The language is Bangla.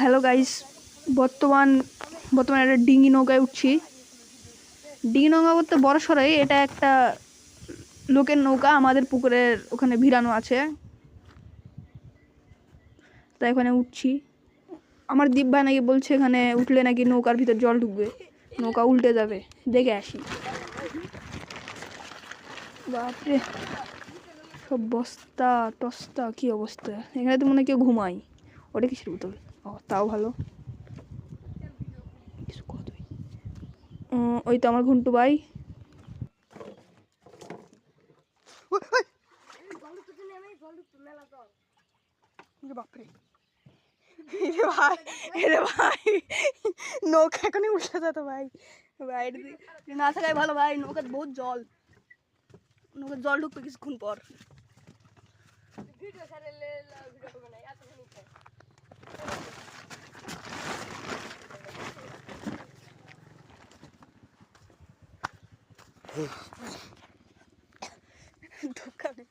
হ্যালো গাইস, বর্তমানে একটা ডিঙি নৌকায় উঠছি। ডিঙি নৌকা করতে বড় সরাই, এটা একটা লোকের নৌকা আমাদের পুকুরের ওখানে ভিড়ানো আছে, তাই এখানে উঠছি। আমার দীপ ভাই নাকি বলছে এখানে উঠলে নাকি নৌকার ভিতর জল ঢুকবে, নৌকা উল্টে যাবে, দেখে আসি। বাপরে, সব বস্তা টস্তা, কি অবস্থা! এখানে তো মনে হয় কেউ ঘুমাই। ওটা কিসের বোতল? ও, তাও ভালো। ওই তো আমার ঘন্টু ভাই। বাপরে, ভাই নৌকা এখনই উঠে যেত ভাই। ভাই না থাকাই ভালো ভাই, নৌকার বহুত জল, নৌকার জল ঢুকবে কিছুক্ষণ পর। দোকানে